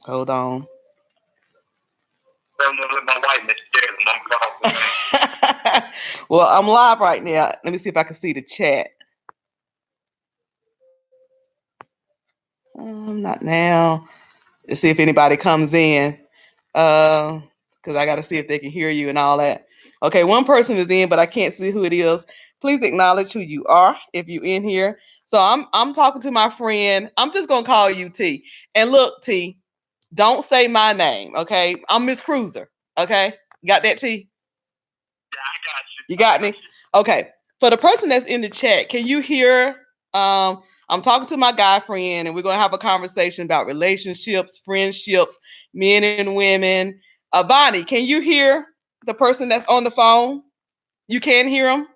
Hold on. I'm gonna let my wife miss Jerry. I'm Well, I'm live right now. Let me see if I can see the chat. Not now. Let's see if anybody comes in. Because I got to see if they can hear you and all that. Okay, one person is in, but I can't see who it is. Please acknowledge who you are if you're in here. So I'm talking to my friend. I'm just gonna call you T. And look, T, don't say my name, okay? I'm Miss Cruiser. Okay, got that, T? Yeah, I got you. You got me? Okay. For the person that's in the chat, can you hear? I'm talking to my guy friend, and we're gonna have a conversation about relationships, friendships, men and women. Bonnie, can you hear the person that's on the phone? You can hear them?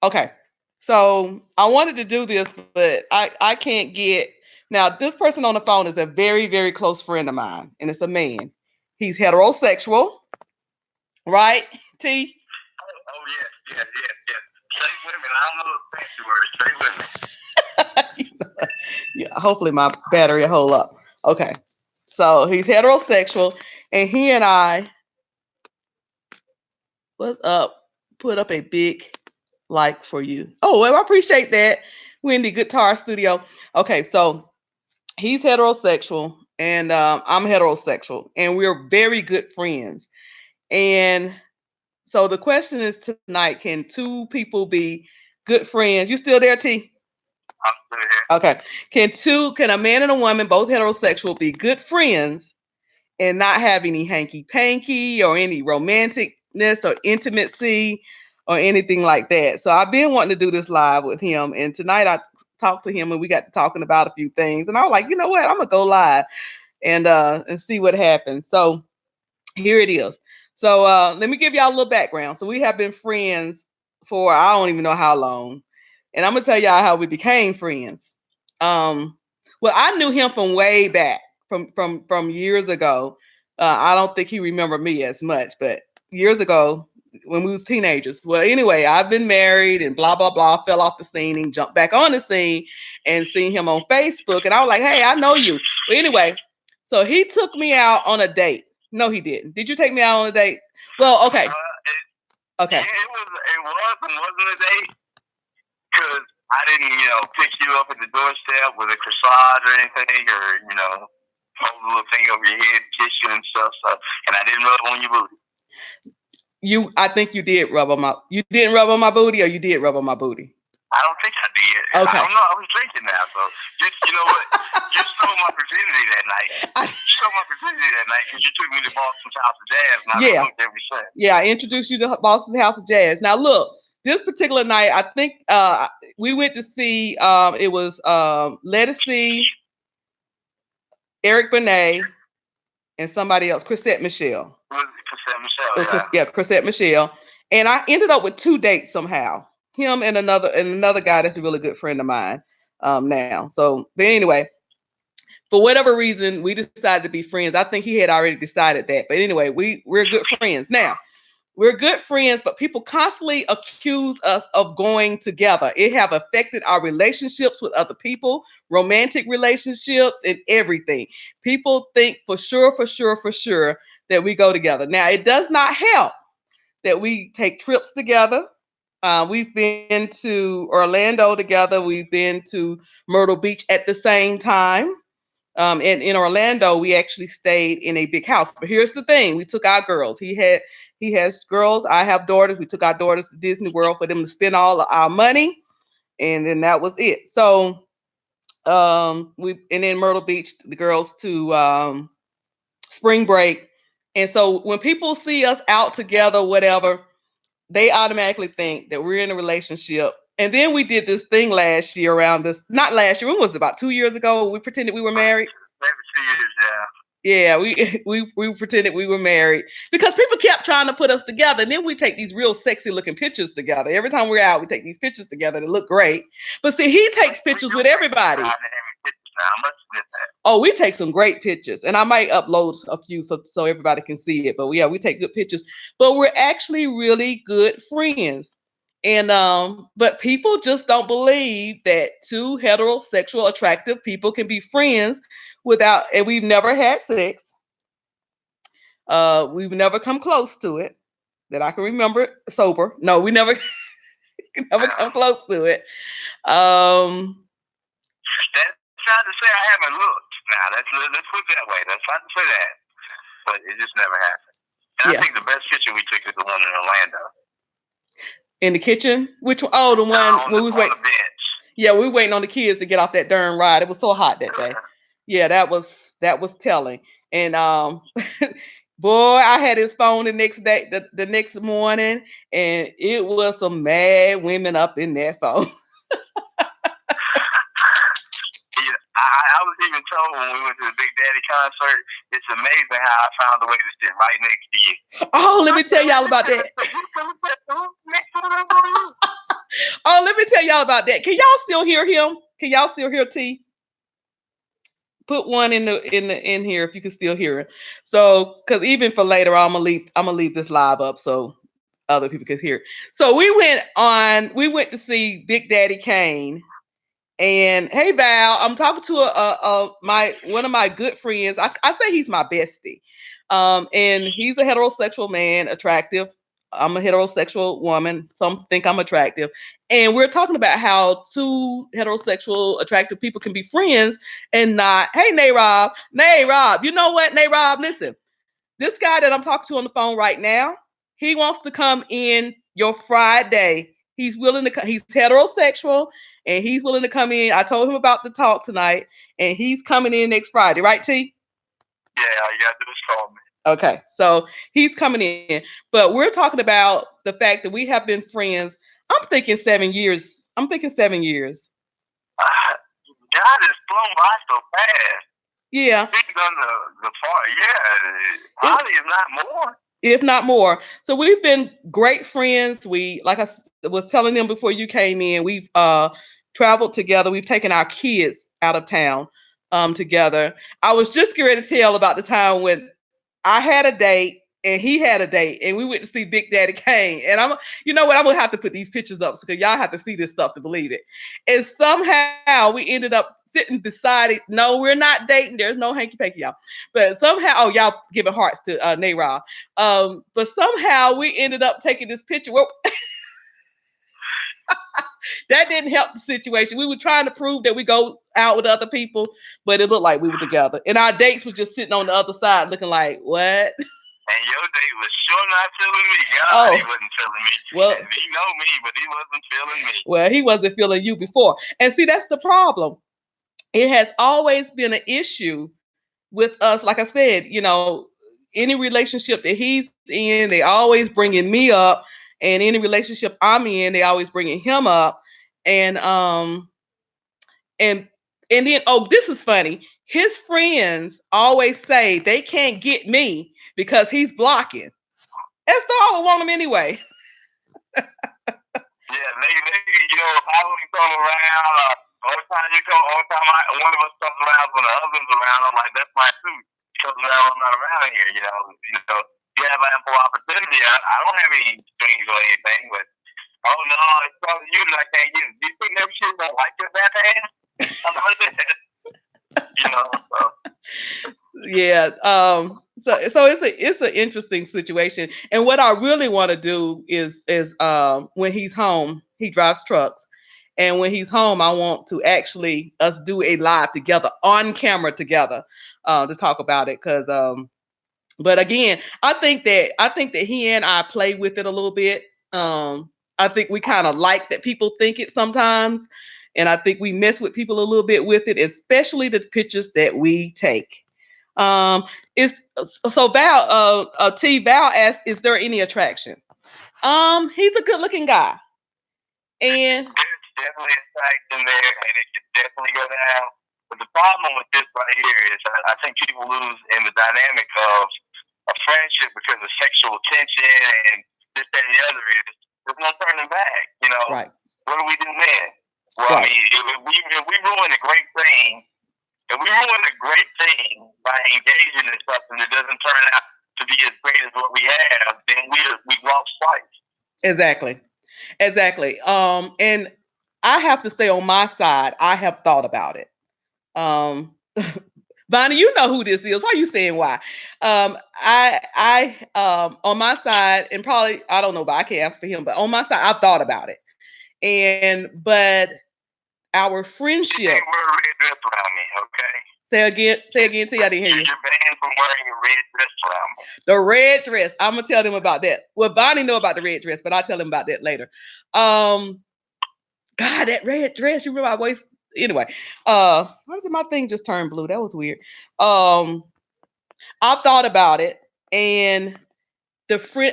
Okay. So I wanted to do this, but I can't get now. This person on the phone is a very, very close friend of mine, and it's a man. He's heterosexual, right? T. Oh yes, yes, yes, yes. Straight women. I don't know the fancy words. Straight women. Yeah, hopefully my battery will hold up. Okay. So he's heterosexual, and he and I, what's up? Put up a big like for you. Oh, well, I appreciate that, Wendy Guitar Studio. Okay, so he's heterosexual, and I'm heterosexual, and we're very good friends. And so the question is tonight: can two people be good friends? You still there, T? I'm still here. Okay. Can a man and a woman, both heterosexual, be good friends and not have any hanky panky or any romanticness or intimacy or anything like that? So I've been wanting to do this live with him, and tonight I talked to him and we got to talking about a few things, and I was like, you know what, I'm gonna go live and see what happens. So here it is. So let me give y'all a little background. So we have been friends for I don't even know how long, and I'm gonna tell y'all how we became friends. Um, well, I knew him from way back, from years ago. I don't think he remembered me as much, but years ago when we was teenagers. Well, anyway, I've been married and blah blah blah. Fell off the scene and jumped back on the scene and seen him on Facebook, and I was like, hey, I know you. But anyway, so he took me out on a date. No, he didn't. Did you take me out on a date? Well, okay. Okay. Yeah, it was and wasn't a date because I didn't, pick you up at the doorstep with a corsage or anything, or hold a little thing over your head, kiss you and stuff. So, and I didn't rub on your booty. I think you did rub on my. You didn't rub on my booty, or you did rub on my booty. I don't think I did. Okay. I don't know. I was drinking now, so you know what? You stole my virginity that night. You stole my virginity that night because you took me to Boston's House of Jazz, and I've been hooked ever since. Yeah, I introduced you to Boston House of Jazz. Now look, this particular night, I think we went to see. It was Lettucey, Eric Benet, and somebody else, Chrisette Michelle. Chrisette Michelle, yeah, Chrisette Michelle. And I ended up with two dates somehow. Him and another guy that's a really good friend of mine now. So, but anyway, for whatever reason, we decided to be friends. I think he had already decided that. But anyway, we're good friends now. We're good friends, but people constantly accuse us of going together. It have affected our relationships with other people, romantic relationships, and everything. People think for sure that we go together. Now, it does not help that we take trips together. We've been to Orlando together. We've been to Myrtle Beach at the same time. In Orlando, we actually stayed in a big house. But here's the thing: we took our girls. He has girls. I have daughters. We took our daughters to Disney World for them to spend all of our money, and then that was it. So we and then Myrtle Beach, the girls to spring break. And so when people see us out together, whatever, they automatically think that we're in a relationship. And then we did this thing last year around this, not last year, when was it, about 2 years ago? We pretended we were married. Maybe 2 years, yeah. Yeah, we pretended we were married because people kept trying to put us together, and then we take these real sexy looking pictures together. Every time we're out, we take these pictures together that look great. But see, he takes pictures with everybody. Oh, we take some great pictures, and I might upload a few so everybody can see it. But yeah, we take good pictures. But we're actually really good friends. And but people just don't believe that two heterosexual attractive people can be friends without, and we've never had sex. We've never come close to it that I can remember sober. No, we never never come close to it. That's not to say I haven't looked. Now let's put it that way. That's not to say that, but it just never happened. And I think the best picture we took is the one in Orlando. In the kitchen? Which one? Oh, the one on we the was waiting. Bench. Yeah, we were waiting on the kids to get off that darn ride. It was so hot that day. Yeah, that was telling. And boy, I had his phone the next day, the next morning, and it was some mad women up in that phone. I was even told when we went to the Big Daddy concert, it's amazing how I found a way to sit right next to you. Oh, let me tell y'all about that. Oh, let me tell y'all about that. Can y'all still hear him? Can y'all still hear T? Put one in here if you can still hear it. So, because even for later, I'm gonna leave this live up so other people can hear it. So we went to see Big Daddy Kane. And hey Val, I'm talking to one of my good friends. I say he's my bestie. And he's a heterosexual man, attractive. I'm a heterosexual woman. Some think I'm attractive. And we're talking about how two heterosexual attractive people can be friends and not, hey Rob, you know what, Rob, listen, this guy that I'm talking to on the phone right now, he wants to come in your Friday. He's willing to he's heterosexual and he's willing to come in. I told him about the talk tonight and he's coming in next Friday, right, T? Yeah, all you gotta do is call me. Okay, so he's coming in, but we're talking about the fact that we have been friends. I'm thinking 7 years. God has flown by so fast. Yeah. He's done the part. Yeah, probably if not more. If not more. So we've been great friends. We, like I was telling them before you came in, we've traveled together. We've taken our kids out of town together. I was just getting ready to tell about the time when I had a date and he had a date and we went to see Big Daddy Kane. And you know what? I'm going to have to put these pictures up because y'all have to see this stuff to believe it. And somehow we ended up sitting beside it. No, we're not dating. There's no hanky panky, y'all. But somehow, y'all giving hearts to Nayra. But somehow we ended up taking this picture. Well, that didn't help the situation. We were trying to prove that we go out with other people, but it looked like we were together. And our dates were just sitting on the other side looking like, what? And your date was sure not feeling me. God, he wasn't feeling me. Well, he know me, but he wasn't feeling me. Well, he wasn't feeling you before. And see, that's the problem. It has always been an issue with us. Like I said, any relationship that he's in, they always bringing me up. And any relationship I'm in, they always bringing him up. And then, this is funny. His friends always say they can't get me because he's blocking. That's the all want him anyway. Yeah, if I was come around, only time one of us comes around when the husband's around, I'm like, that's my suit. He comes around, I'm not around here, You have ample opportunity. I don't have any strings or anything, but oh no, it's probably you that I can't get. Do you think that shit don't like your back hand? I'm like that. Yeah. So it's an interesting situation. And what I really want to do is when he's home, he drives trucks. And when he's home, I want to actually us do a live together on camera together to talk about it. Cause but again, I think that he and I play with it a little bit. I think we kind of like that people think it sometimes. And I think we mess with people a little bit with it, especially the pictures that we take. Val asked, is there any attraction? He's a good looking guy. And there's definitely attraction there, and it can definitely go down. But the problem with this right here is I think people lose in the dynamic of a friendship because of sexual tension and this, that, and the other is there's no turning back. Right. What do we do then? Well, right. I mean, if we ruin a great thing, by engaging in something that doesn't turn out to be as great as what we have, then we've lost twice. Exactly. Exactly. And I have to say on my side, I have thought about it. Um, Bonnie, you know who this is. Why are you saying why? On my side, and probably I don't know, but I can't answer for him. But on my side, I've thought about it, but our You friendship. can't wear a red dress around me, okay? Say again. See, I didn't hear you. You're banned from wearing a red dress around me. The red dress. I'm gonna tell them about that. Well, Bonnie know about the red dress, but I'll tell them about that later. God, that red dress. You remember my voice? Anyway, why did my thing just turn blue? That was weird. I've thought about it, and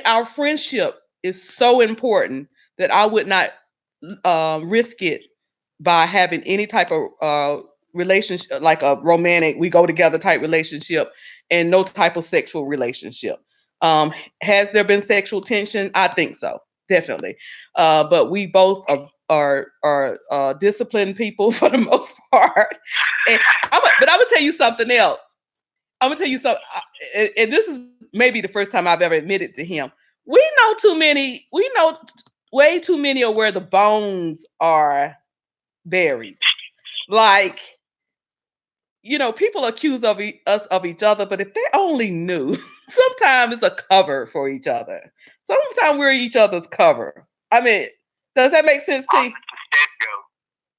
our friendship is so important that I would not risk it by having any type of relationship, like a romantic, we go together type relationship, and no type of sexual relationship. Has there been sexual tension? I think so, definitely. But we both are disciplined people for the most part. But I'm gonna tell you something else. I'm gonna tell you something, and this is maybe the first time I've ever admitted to him. We know too many. We know way too many of where the bones are buried. Like, people accuse us of each other, but if they only knew, sometimes it's a cover for each other. Sometimes we're each other's cover. I mean, does that make sense to you?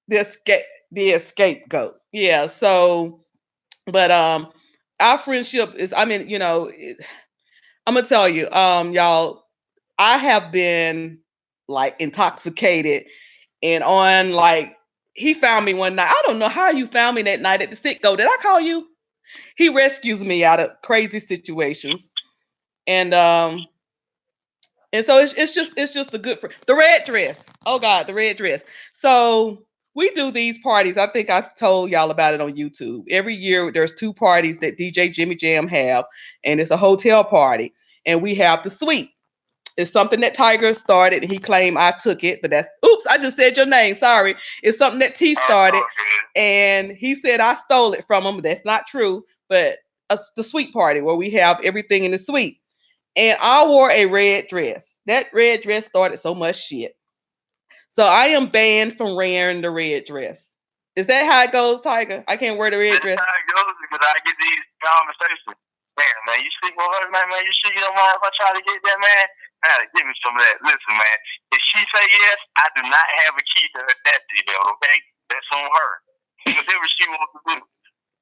The escape, the scapegoat. Yeah. So, but our friendship is. I mean, I'm gonna tell you, y'all. I have been like intoxicated and on like he found me one night. I don't know how you found me that night at the Sitco. Did I call you? He rescues me out of crazy situations, and so it's just a good for the red dress. Oh God, the red dress. So we do these parties. I think I told y'all about it on YouTube. Every year there's two parties that DJ Jimmy Jam have, and it's a hotel party, and we have the suite. It's something that Tiger started. He claimed I took it, but oops, I just said your name. Sorry. It's something that T started, and he said I stole it from him. That's not true, but the suite party where we have everything in the suite. And I wore a red dress. That red dress started so much shit. So I am banned from wearing the red dress. Is that how it goes, Tiger? I can't wear the red dress. That's how it goes because I get these conversations. Man, you sleep on her, man, you sure you don't mind if I try to get that, man? Give me some of that. Listen, man, if she say yes, I do not have a key to her destiny belt, okay? That's on her. Whatever she wants to do.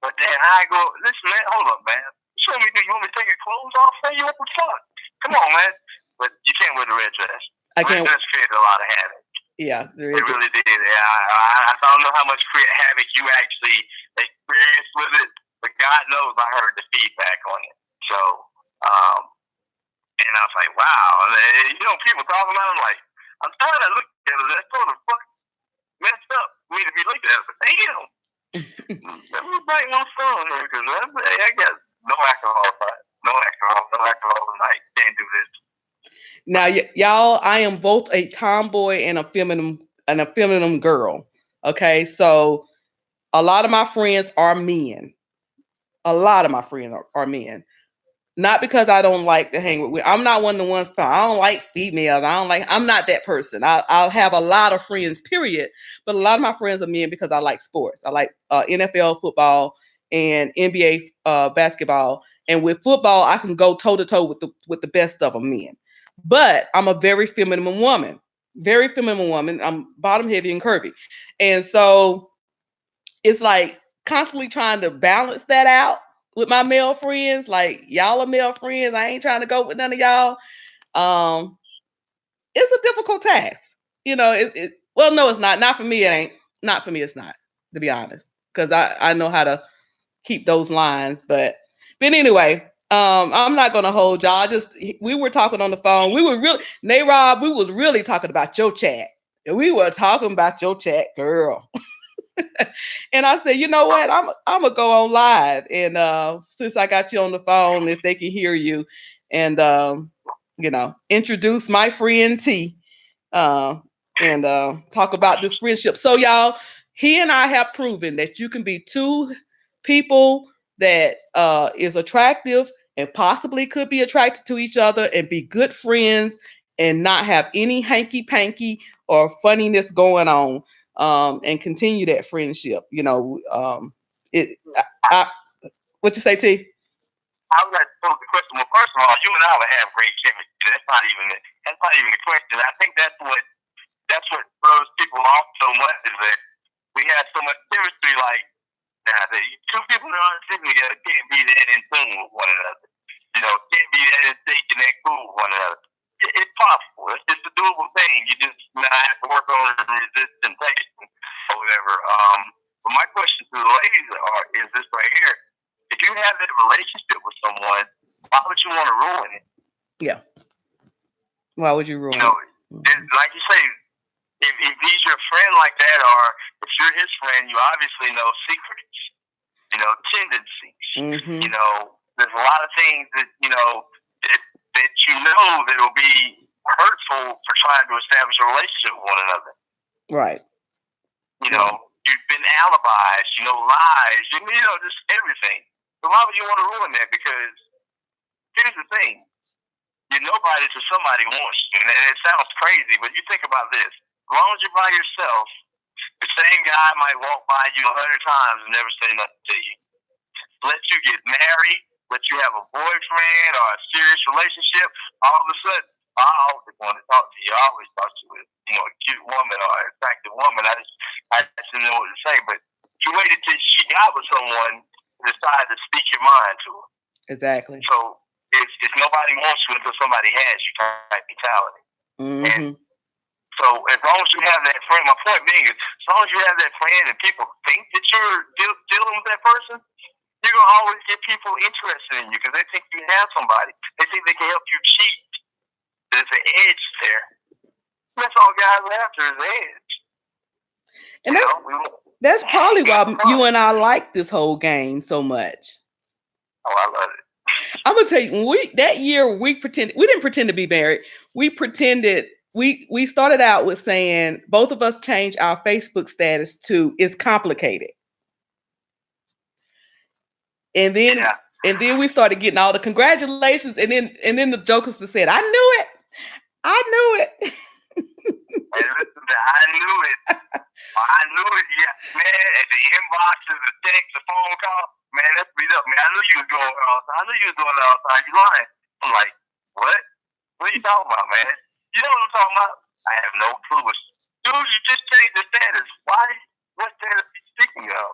But then I go, listen, man, hold up, man. Show me, do you want me to take your clothes off? Man, you what the fuck? Come on, man. But you can't wear the red dress. I can't. Red dress created a lot of havoc. Yeah, it really did. I don't know how much havoc you actually experienced with it, but God knows I heard the feedback on it. So, and I was like, wow. And, people talking about it, I'm like, I'm tired of looking at it. That's sort of fuck messed up. I mean, if you look at it, but damn. Let me bring my phone here because I got no alcohol, right? No alcohol tonight. Can't do this. Now, y'all, I am both a tomboy and a feminine girl. Okay, so a lot of my friends are men. A lot of my friends are men. Not because I don't like to hang with. I'm not one of the ones. I don't like females. I'm not that person. I'll have a lot of friends. Period. But a lot of my friends are men because I like sports. I like NFL football and NBA basketball. And with football, I can go toe to toe with the best of them men. But I'm a very feminine woman. Very feminine woman. I'm bottom heavy and curvy, and so it's like constantly trying to balance that out with my male friends. Like, y'all are male friends. I ain't trying to go with none of y'all. It's a difficult task. Well, no, it's not. Not for me, it ain't. Not for me, it's not, to be honest. Because I know how to keep those lines. But anyway, I'm not gonna hold y'all. We were talking on the phone. We were really Rob, we was really talking about your chat. And we were talking about your chat, girl. And I said, you know what? I'm gonna go on live, and since I got you on the phone, if they can hear you, and introduce my friend T, and talk about this friendship. So y'all, he and I have proven that you can be two people that is attractive and possibly could be attracted to each other and be good friends and not have any hanky panky or funniness going on, and continue that friendship. You know, it. I, what you say, T? I would like to pose the question. Well, first of all, you and I would have great chemistry. That's not even the question. I think that's what throws people off so much is that we have so much chemistry. Like, now, two people that aren't sitting together can't be that in tune with one another. You know, can't be that in sync and that cool with one another. It's possible. It's a doable thing. You just have to work on it and resist temptation or whatever. But my question to the ladies is this right here. If you have that relationship with someone, why would you want to ruin it? Yeah. Why would you ruin it? Like you say, if he's your friend like that, or if you're his friend, you obviously know secrets, tendencies. Mm-hmm. There's a lot of things that that will be hurtful for trying to establish a relationship with one another. Right. You've been alibis, lies, just everything. So why would you want to ruin that? Because here's the thing. You're nobody till somebody wants you. And it sounds crazy, but you think about this. As long as you're by yourself, the same guy might walk by you 100 times and never say nothing to you. Let you get married, let you have a boyfriend or a serious relationship, all of a sudden, I always want to talk to you. I always thought you was, a cute woman or an attractive woman. I just didn't know what to say. But you waited till she got with someone and decided to speak your mind to her. Exactly. So it's nobody wants you until somebody has you type mentality. Mm-hmm. And so as long as you have that friend, my point being is, as long as you have that friend and people think that you're dealing with that person, you're going to always get people interested in you because they think you have somebody. They think they can help you cheat. There's an edge there. That's all guys are after is edge. And that's probably why you and I like this whole game so much. Oh, I love it. I'm gonna tell you, that year we didn't pretend to be married. We pretended we started out with saying both of us changed our Facebook status to "It's complicated," and then we started getting all the congratulations, and then the jokers that said, "I knew it, I knew it." Hey, listen, I knew it. I knew it. Yeah, man. At the inboxes, the text, the phone call, man, that's beat up, man. I knew you was doing it all the time. I knew you was doing it all the time. You lying? I'm like, what? What are you talking about, man? You know what I'm talking about? I have no clue. Dude, you just changed the status. Why? What status are you speaking of?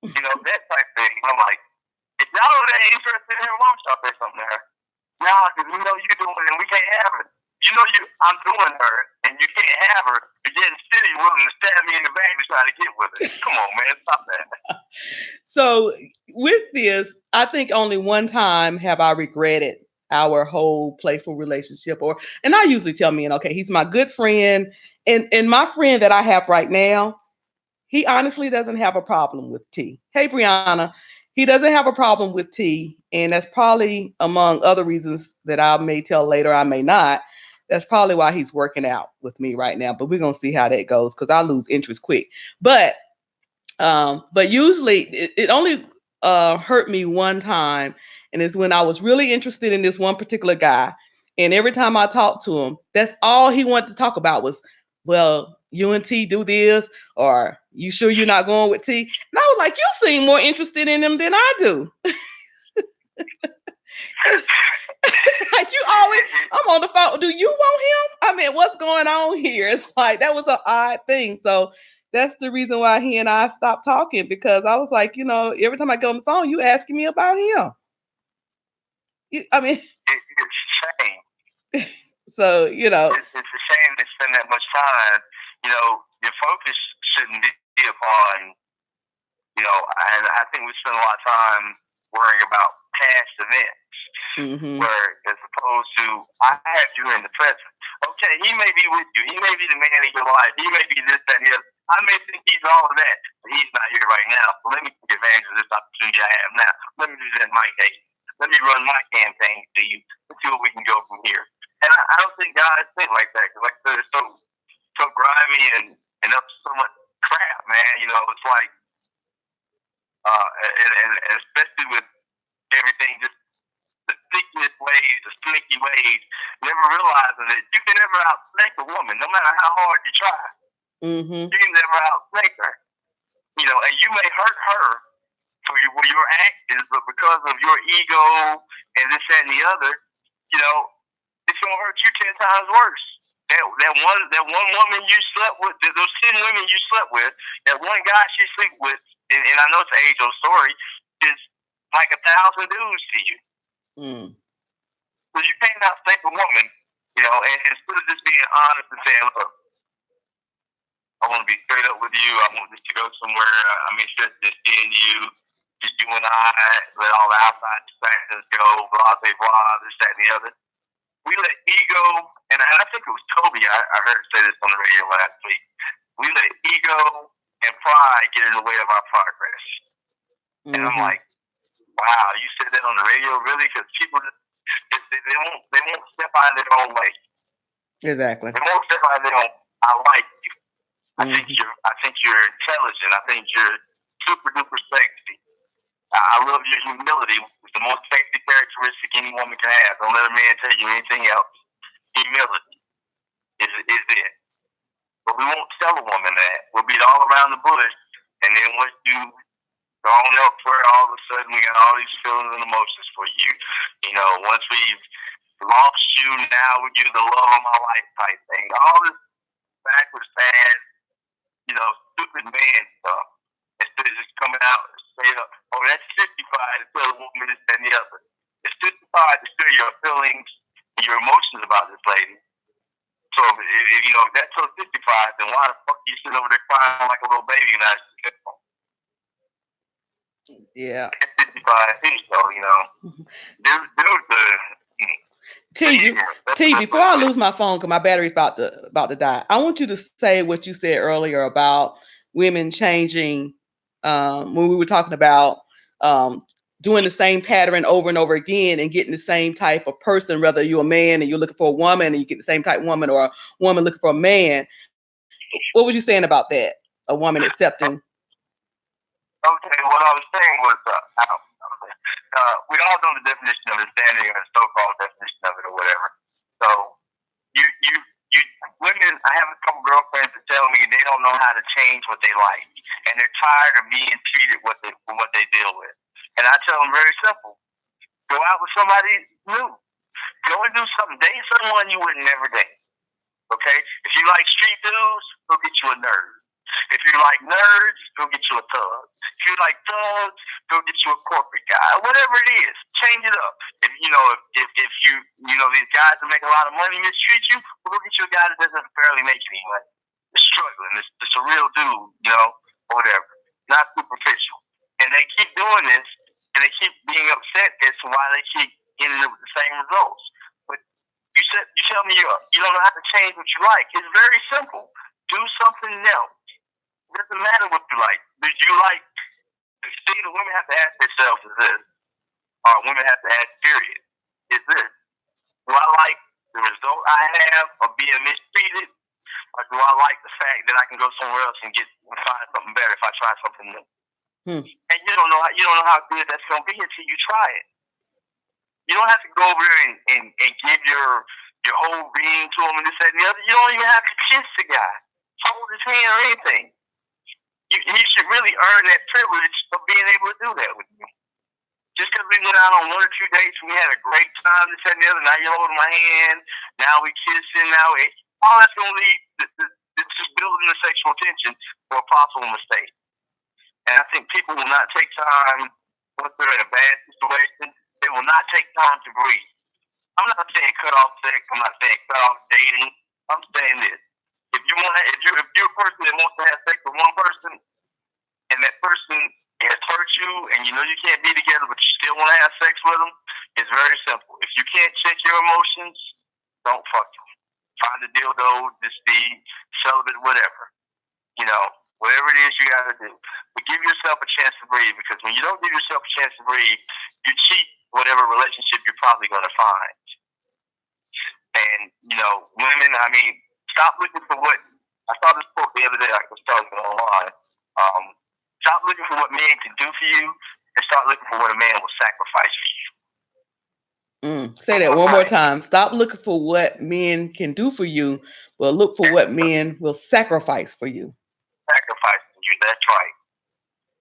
That type thing. I'm like, if y'all are that interested in her, why don't y'all say something to her? Nah, because we know you're doing it and we can't have it. I'm doing her, and you can't have her, but yet still you're willing to stab me in the back to try to get with her. Come on, man, stop that. So with this, I think only one time have I regretted our whole playful relationship, and I usually tell me, okay, he's my good friend, and my friend that I have right now, he honestly doesn't have a problem with T. Hey, Brianna, he doesn't have a problem with T, and that's probably among other reasons that I may tell later, I may not. That's probably why he's working out with me right now, but we're gonna see how that goes because I lose interest quick. But usually it only hurt me one time, and it's when I was really interested in this one particular guy, and every time I talked to him, that's all he wanted to talk about was, well, you and T do this, or you sure you're not going with T? And I was like, you seem more interested in him than I do. Like you always, I'm on the phone. Do you want him? I mean, what's going on here? It's like that was an odd thing. So that's the reason why he and I stopped talking, because I was like, every time I get on the phone, you asking me about him. It's a shame. So it's a shame to spend that much time. Your focus shouldn't be upon. And I think we spend a lot of time worrying about past events. Mm-hmm. Where, as opposed to, I have you in the present. Okay, he may be with you. He may be the man in your life. He may be this, that, and the other. I may think he's all of that, but he's not here right now. So let me take advantage of this opportunity I have now. Let me do that in my case. Let me run my campaign to you. Let's see what we can go from here. And I don't think guys think like that, because like I said, it's so grimy and up to so much crap, man. It's like, and especially with everything just the thickness ways, the sneaky ways, never realizing that you can never outthink a woman, no matter how hard you try. Mm-hmm. You can never outthink her. You know, and you may hurt her for your actions, but because of your ego and this, that, and the other, you know, it's gonna hurt you 10 times worse. That one woman you slept with, those 10 women you slept with, that one guy she slept with, and I know it's an age-old story, is like 1,000 dudes to you. Mm. So you can't outthink a woman, you know, and instead of just being honest and saying, look, I want to be straight up with you. I want this to go somewhere. I make sure it's just in you. Just you and I, let all the outside distractions go, blah, blah, blah, this, that, and the other. We let ego, and I think it was Toby, I heard say this on the radio last week. We let ego and pride get in the way of our progress. Mm-hmm. And I'm like, wow, you said that on the radio, really? Because people just, they won't step out of their own way. Exactly. They won't step out of their own. I like you. I think you're intelligent. I think you're super duper sexy. I love your humility. It's the most sexy characteristic any woman can have. Don't let a man tell you anything else. Humility is it. But we won't tell a woman that. We'll beat all around the bush, and then once you go on elsewhere, all of a sudden we got all these feelings and emotions for you. You know, once we've lost you, now you're the love of my life type thing. All this backwards ass, you know, stupid man stuff. Instead of just coming out and straight up, oh, that's 55 to tell a woman this, that, and the other. It's 55 to share your feelings and your emotions about this lady. So, if you know, if that's so 55, then why the fuck you sitting over there crying like a little baby and not successful? Yeah. That's 55 too, so, you know. T, before I lose my phone because my battery's about to die, I want you to say what you said earlier about women changing when we were talking about doing the same pattern over and over again and getting the same type of person, whether you're a man and you're looking for a woman and you get the same type of woman, or a woman looking for a man. What was you saying about that? A woman accepting? Okay, what I was saying was we all know the definition of insanity, or the so-called definition of it, or whatever. So you women, I have a couple girlfriends that tell me they don't know how to change what they like, and they're tired of being treated what they deal with. And I tell them very simple: go out with somebody new. Go and do something. Date someone you would never date. Okay? If you like street dudes, go get you a nerd. If you like nerds, go get you a thug. If you like thugs, go get you a corporate guy. Whatever it is, change it up. If you know these guys that make a lot of money mistreat you, well, go get you a guy that doesn't barely make any money. They're struggling. It's a real dude, you know, or whatever. Not superficial. And they keep doing this, and they keep being upset as to why they keep ending up with the same results. But you tell me you don't know how to change what you like. It's very simple. Do something else. It doesn't matter what you like. The thing that women have to ask themselves is this, or women have to ask, period, is this: do I like the result I have of being mistreated, or do I like the fact that I can go somewhere else and find something better if I try something new? And you don't know how good that's gonna be until you try it. You don't have to go over there and give your whole being to him and this, that, and the other. You don't even have to kiss the guy, hold his hand or anything. You should really earn that privilege of being able to do that with me. Just because we went out on 1 or 2 dates and we had a great time, this, that, and the other, now you're holding my hand, now we kissing, all that's going to lead it's just building the sexual tension for a possible mistake. And I think people will not take time, once they're in a bad situation, they will not take time to breathe. I'm not saying cut off sex, I'm not saying cut off dating. I'm saying this: if you're a person that wants to have sex with one person, and that person has hurt you, and you know you can't be together, but you still want to have sex with them, it's very simple. If you can't check your emotions, don't fuck them. Find a dildo, just be celibate, whatever. You know, whatever it is you got to do. But give yourself a chance to breathe, because when you don't give yourself a chance to breathe, you cheat whatever relationship you're probably going to find. And, you know, women, I mean, stop looking for what, I saw this quote the other day, I was telling you online. Stop looking for what men can do for you, and start looking for what a man will sacrifice for you. Say that one more time. Stop looking for what men can do for you, but look for what men will sacrifice for you. Sacrificing you. That's right.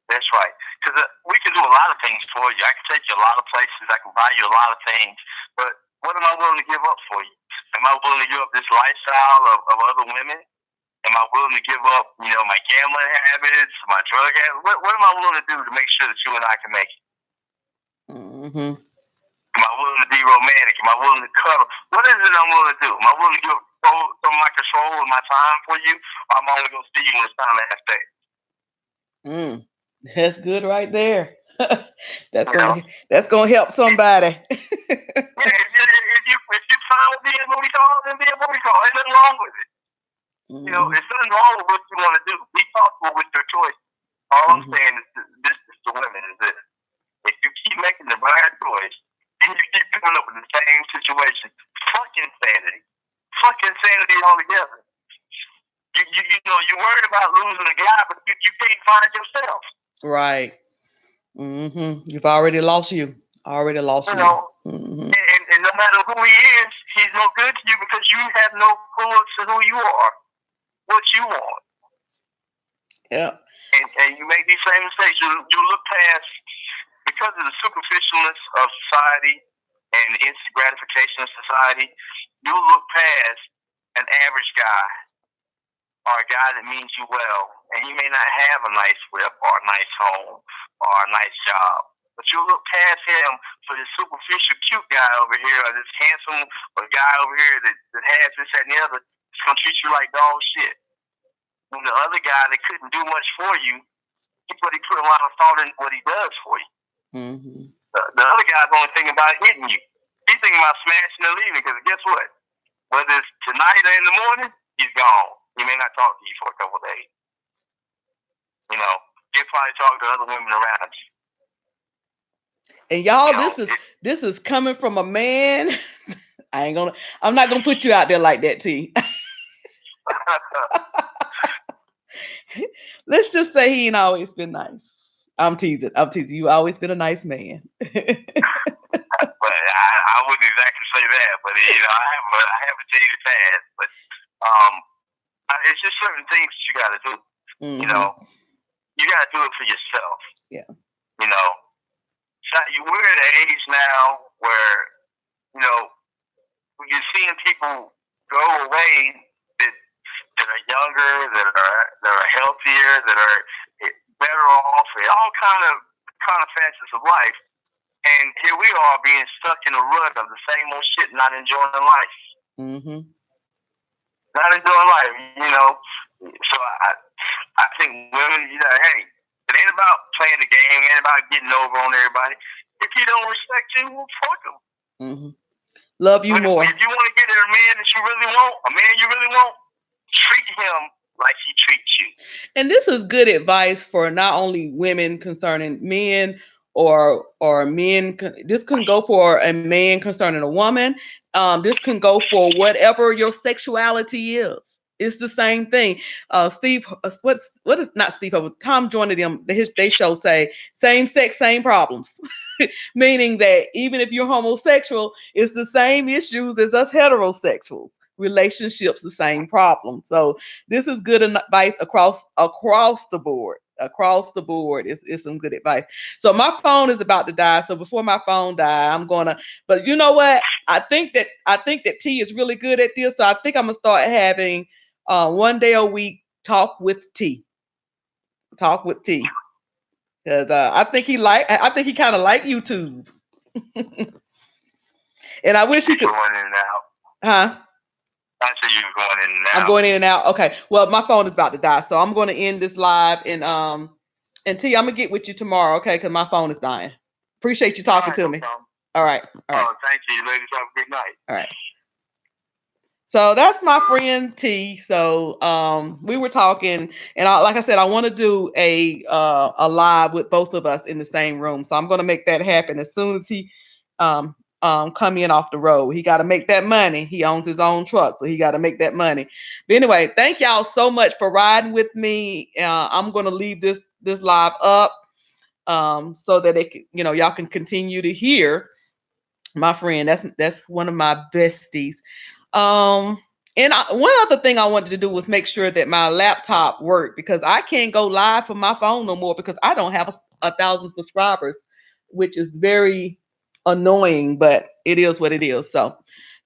That's right. Because we can do a lot of things for you. I can take you a lot of places. I can buy you a lot of things. But what am I willing to give up for you? Am I willing to give up this lifestyle of other women? Am I willing to give up, my gambling habits, my drug habits? What am I willing to do to make sure that you and I can make it? Mm-hmm. Am I willing to be romantic? Am I willing to cuddle? What is it I'm willing to do? Am I willing to give some of my control and my time for you? Or am I only going to see you when it's time to have sex? That's good right there. That's gonna help somebody. Yeah, if you fine with being a booty call, then be a booty call. Ain't nothing wrong with it. There's nothing wrong with what you want to do. Be thoughtful with your choice. All I'm saying is this to women is this: if you keep making the right choice and you keep coming up with the same situation, fuck insanity altogether. You're worried about losing a guy, but you can't find yourself. Right. You've already lost you. Already lost you. And no matter who he is, he's no good to you because you have no clue to who you are, what you want. Yeah. And you make these same mistakes. You look past, because of the superficialness of society and the instant gratification of society, you look past an average guy or a guy that means you well, and he may not have a nice whip or a nice home or a nice job, but you look past him for this superficial cute guy over here, or this handsome or guy over here that has this, that, and the other. It's going to treat you like dog shit. When the other guy that couldn't do much for you, he put a lot of thought in what he does for you. The other guy's only thinking about hitting you. He's thinking about smashing and leaving, because guess what? Whether it's tonight or in the morning, he's gone. He may not talk to you for a couple of days. He'll probably talk to other women around you. And y'all, this is coming from a man. I'm not gonna put you out there like that, T. Let's just say he ain't always been nice. I'm teasing. You always been a nice man. But I wouldn't exactly say that. But I have a jaded past. But it's just certain things that you got to do. You got to do it for yourself. Yeah. So we're at an age now where you're seeing people go away that are younger, that are healthier, that are better off, in all kind of facets of life. And here we are being stuck in a rut of the same old shit, not enjoying life. Not enjoying life, So I think women, hey, it ain't about playing the game, it ain't about getting over on everybody. If he don't respect you, well, fuck him. Love you more. If you want to get a man that you really want, treat him like he treats you. And this is good advice for not only women concerning men or men. This can go for a man concerning a woman. This can go for whatever your sexuality is. It's the same thing. Steve, what is not Steve? Tom Joyner, they show say same sex, same problems. Meaning that even if you're homosexual, it's the same issues as us heterosexuals. Relationships, the same problem. So this is good advice across the board. Across the board is some good advice. So my phone is about to die. So before my phone die, I'm gonna. But you know what? I think that T is really good at this. So I think I'm gonna start having one day a week talk with T. Talk with T. Because I think he kind of like YouTube. And I wish he could. Going in and out. Huh? I see you going in and out. I'm going in and out. Okay. Well, my phone is about to die, so I'm going to end this live and T, I'm gonna get with you tomorrow, okay? Because my phone is dying. Appreciate you talking to me. All right. Oh, thank you, ladies. Have a good night. All right. So that's my friend T. So we were talking, and like I said, I want to do a live with both of us in the same room. So I'm going to make that happen as soon as he come in off the road. He got to make that money. He owns his own truck, so he got to make that money. But anyway, thank y'all so much for riding with me. I'm going to leave this live up so that y'all can continue to hear My friend, that's one of my besties. Um, one other thing I wanted to do was make sure that my laptop worked because I can't go live from my phone no more because I don't have 1,000 subscribers, which is very annoying, but it is what it is. So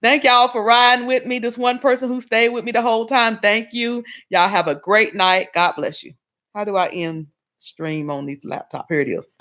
thank y'all for riding with me. This one person who stayed with me the whole time, thank you. Y'all have a great night. God bless you. How do I end stream on this laptop? Here it is.